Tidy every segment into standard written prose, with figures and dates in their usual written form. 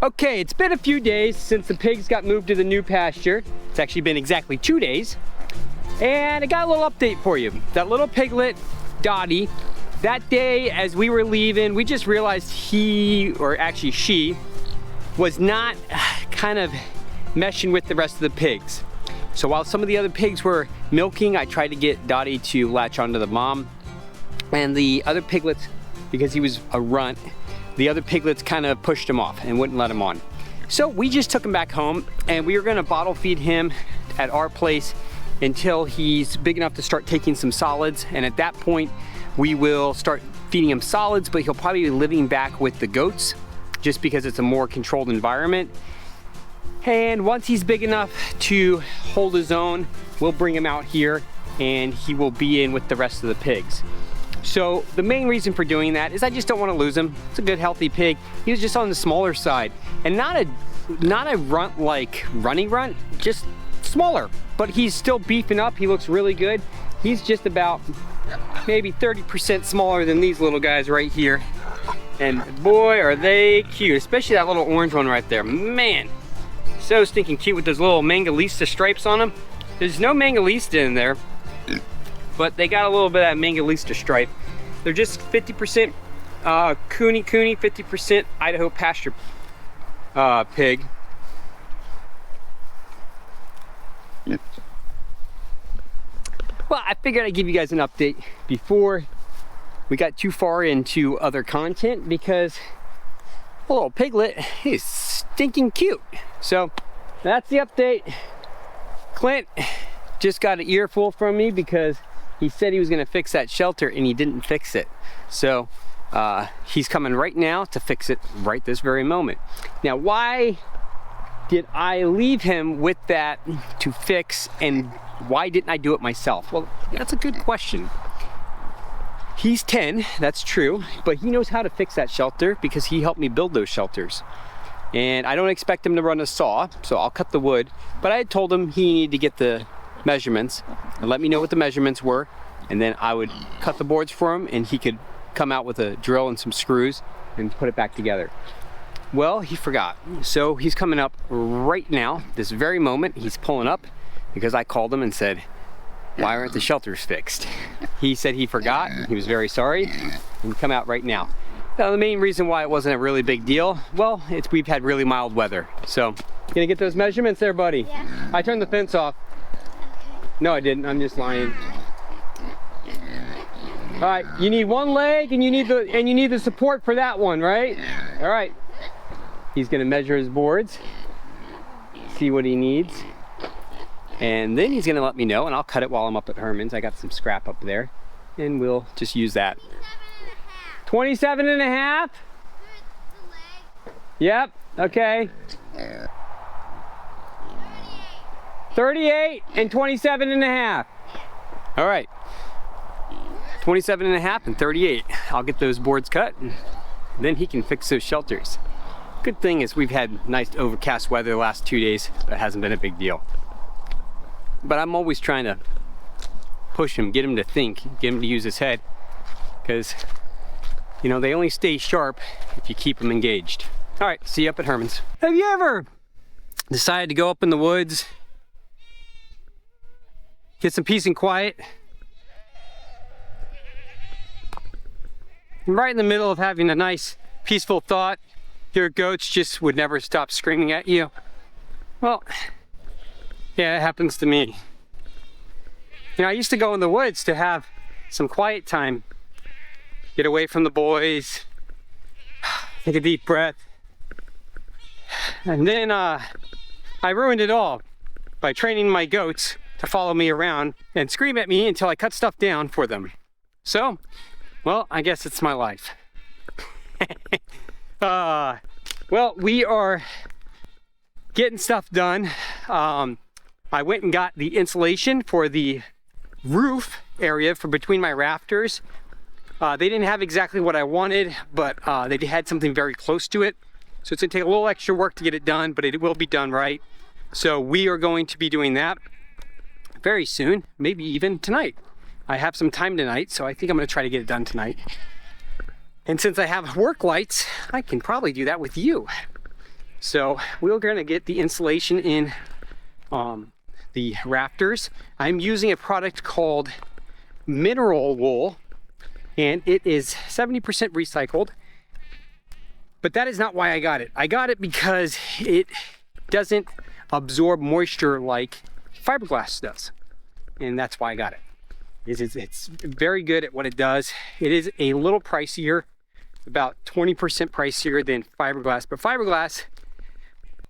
Okay, it's been a few days since the pigs got moved to the new pasture. It's actually been exactly 2 days. And I got a little update for you. That little piglet, Dotty, that day as we were leaving, we just realized he, or actually she, was not kind of meshing with the rest of the pigs. So while some of the other pigs were milking, I tried to get Dotty to latch onto the mom. And the other piglets, because he was a runt, the other piglets kind of pushed him off and wouldn't let him on. So we just took him back home, and we were gonna bottle feed him at our place until he's big enough to start taking some solids. And at that point, we will start feeding him solids, but he'll probably be living back with the goats just because it's a more controlled environment. And once he's big enough to hold his own, we'll bring him out here and he will be in with the rest of the pigs. So the main reason for doing that is I just don't want to lose him. It's a good healthy pig. He was just on the smaller side, and not a runt like runny runt, just smaller, but he's still beefing up. He looks really good. He's just about maybe 30% smaller than these little guys right here. And boy, are they cute, especially that little orange one right there. Man, so stinking cute with those little Mangalista stripes on them. There's no Mangalista in there, but they got a little bit of that Mangalista stripe. They're just 50% Cooney, 50% Idaho pasture pig. Well, I figured I'd give you guys an update before we got too far into other content, because a little piglet is stinking cute. So that's the update. Clint just got an earful from me because he said he was gonna fix that shelter and he didn't fix it. So he's coming right now to fix it right this very moment. Now, why did I leave him with that to fix, and why didn't I do it myself? Well, that's a good question. He's 10, that's true, but he knows how to fix that shelter because he helped me build those shelters. And I don't expect him to run a saw, so I'll cut the wood, but I had told him he needed to get the measurements and let me know what the measurements were, and then I would cut the boards for him and he could come out with a drill and some screws and put it back together. Well, he forgot. So he's coming up right now, this very moment. He's pulling up because I called him and said, why aren't the shelters fixed? He said he forgot, he was very sorry, and come out right now. Now, the main reason why it wasn't a really big deal, well, we've had really mild weather. So, gonna get those measurements there, buddy? Yeah. I turned the fence off. No, I didn't, I'm just lying. All right, you need one leg and you need the support for that one, right? All right. He's gonna measure his boards, see what he needs, and then he's gonna let me know, and I'll cut it while I'm up at Herman's. I got some scrap up there, and we'll just use that. 27 and a half? Yep, okay. 38 and 27 and a half. All right. 27 and a half and 38. I'll get those boards cut, and then he can fix those shelters. Good thing is we've had nice overcast weather the last 2 days, so it hasn't been a big deal. But I'm always trying to push him, get him to think, get him to use his head, because you know, they only stay sharp if you keep them engaged. All right, see you up at Herman's. Have you ever decided to go up in the woods, get some peace and quiet, and right in the middle of having a nice, peaceful thought, your goats just would never stop screaming at you? Well, yeah, it happens to me. You know, I used to go in the woods to have some quiet time, get away from the boys, take a deep breath. And then I ruined it all by training my goats to follow me around and scream at me until I cut stuff down for them. So, well, I guess it's my life. Well, we are getting stuff done. I went and got the insulation for the roof area for between my rafters. They didn't have exactly what I wanted, but they had something very close to it. So it's gonna take a little extra work to get it done, but it will be done right. So we are going to be doing that very soon, maybe even tonight. I have some time tonight, so I think I'm gonna try to get it done tonight. And since I have work lights, I can probably do that with you. So we're gonna get the insulation in the rafters. I'm using a product called mineral wool, and it is 70% recycled. But that is not why I got it. I got it because it doesn't absorb moisture like fiberglass does. And that's why I got it. It's very good at what it does. It is a little pricier, about 20% pricier than fiberglass. But fiberglass,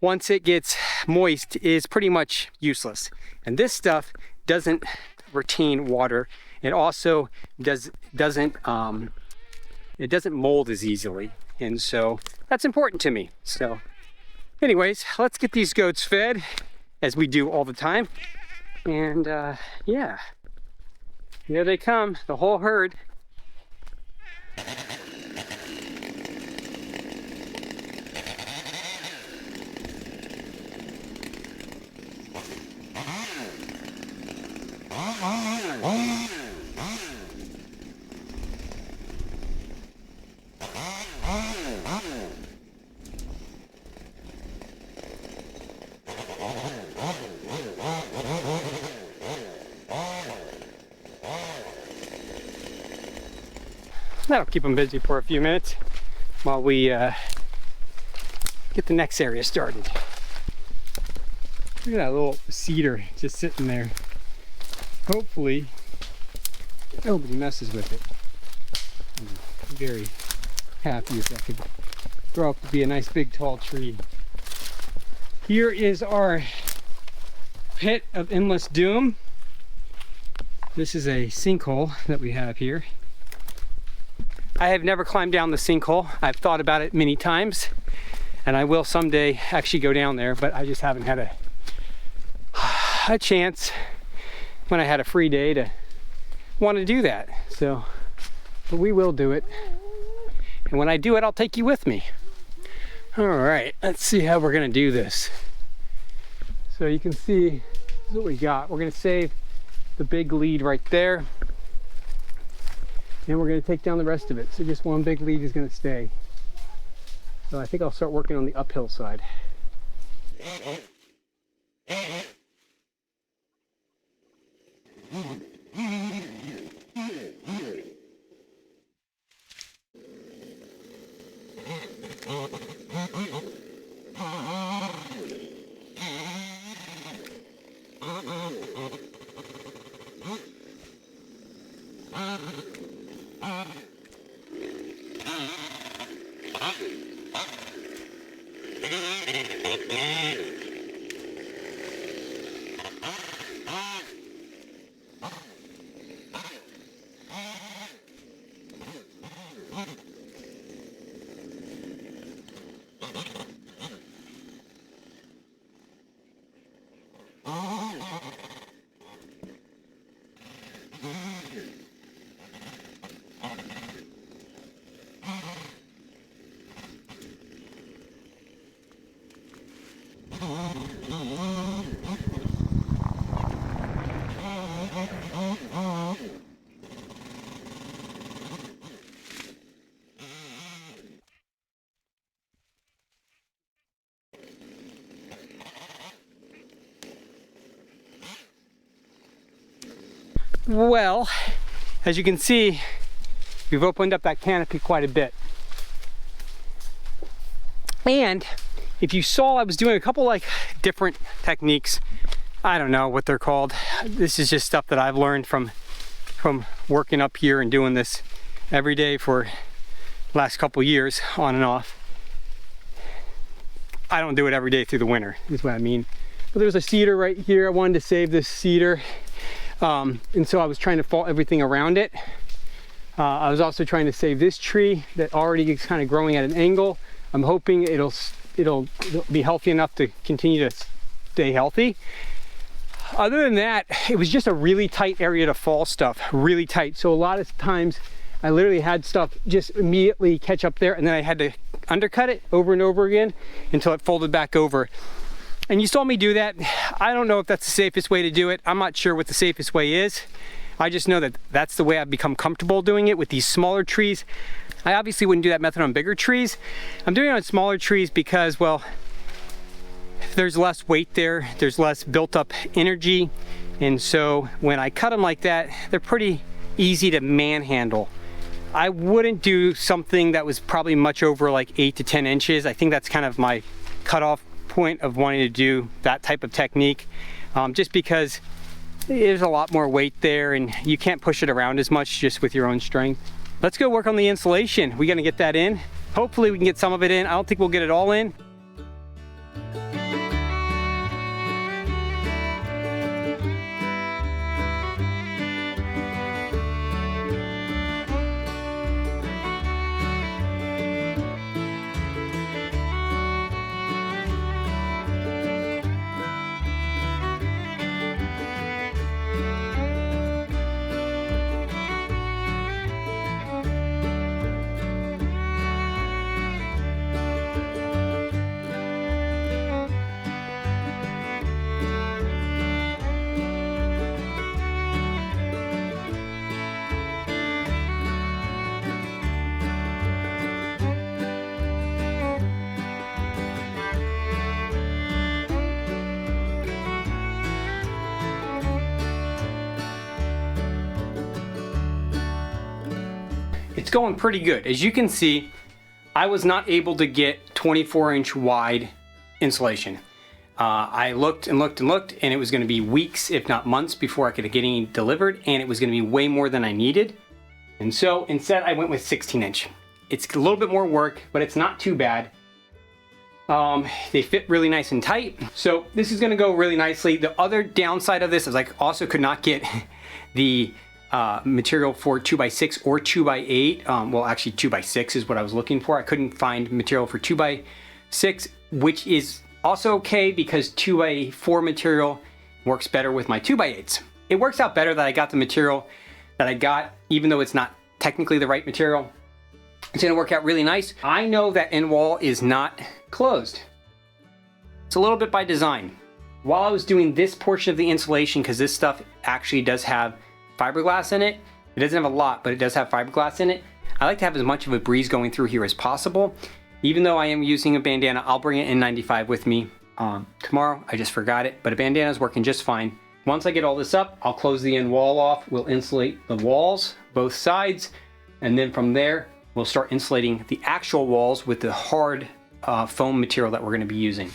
once it gets moist, is pretty much useless. And this stuff doesn't retain water. It also doesn't mold as easily. And so that's important to me. So anyways, let's get these goats fed, as we do all the time. And yeah, here they come, the whole herd. That'll keep them busy for a few minutes while we get the next area started. Look at that little cedar just sitting there. Hopefully nobody messes with it. I'm very happy if that could grow up to be a nice big tall tree. Here is our pit of endless doom. This is a sinkhole that we have here. I have never climbed down the sinkhole. I've thought about it many times, and I will someday actually go down there, but I just haven't had a chance when I had a free day to want to do that. So, but we will do it. And when I do it, I'll take you with me. All right, let's see how we're gonna do this. So you can see, this is what we got. We're gonna save the big lead right there. And we're going to take down the rest of it. So just one big lead is going to stay. So I think I'll start working on the uphill side. Well, as you can see, we've opened up that canopy quite a bit. And if you saw, I was doing a couple like different techniques. I don't know what they're called. This is just stuff that I've learned from working up here and doing this every day for the last couple years, on and off. I don't do it every day through the winter, is what I mean. But there's a cedar right here. I wanted to save this cedar. And so I was trying to fall everything around it. I was also trying to save this tree that already is kind of growing at an angle. I'm hoping it'll be healthy enough to continue to stay healthy. Other than that, it was just a really tight area to fall stuff, really tight. So a lot of times I literally had stuff just immediately catch up there, and then I had to undercut it over and over again until it folded back over. And you saw me do that. I don't know if that's the safest way to do it. I'm not sure what the safest way is. I just know that that's the way I've become comfortable doing it with these smaller trees. I obviously wouldn't do that method on bigger trees. I'm doing it on smaller trees because, well, there's less weight there, there's less built up energy, and so when I cut them like that, they're pretty easy to manhandle. I wouldn't do something that was probably much over like 8 to 10 inches. I think that's kind of my cutoff point of wanting to do that type of technique, just because there's a lot more weight there and you can't push it around as much just with your own strength. Let's go work on the insulation. We're gonna get that in. Hopefully we can get some of it in. I don't think we'll get it all in. It's going pretty good. As you can see, I was not able to get 24-inch wide insulation. I looked and looked and looked, and it was gonna be weeks, if not months, before I could get any delivered, and it was gonna be way more than I needed. And so instead I went with 16-inch. It's a little bit more work, but it's not too bad. They fit really nice and tight. So this is gonna go really nicely. The other downside of this is I also could not get the material for 2x6 or 2x8. Well, actually 2x6 is what I was looking for. I couldn't find material for 2x6, which is also okay because 2x4 material works better with my 2x8s. It works out better that I got the material that I got, even though it's not technically the right material. It's gonna work out really nice. I know that end wall is not closed. It's a little bit by design. While I was doing this portion of the insulation, because this stuff actually does have fiberglass in it. It doesn't have a lot, but it does have fiberglass in it. I like to have as much of a breeze going through here as possible. Even though I am using a bandana, I'll bring an N95 with me tomorrow. I just forgot it, but a bandana is working just fine. Once I get all this up, I'll close the end wall off. We'll insulate the walls, both sides, and then from there, we'll start insulating the actual walls with the hard foam material that we're gonna be using.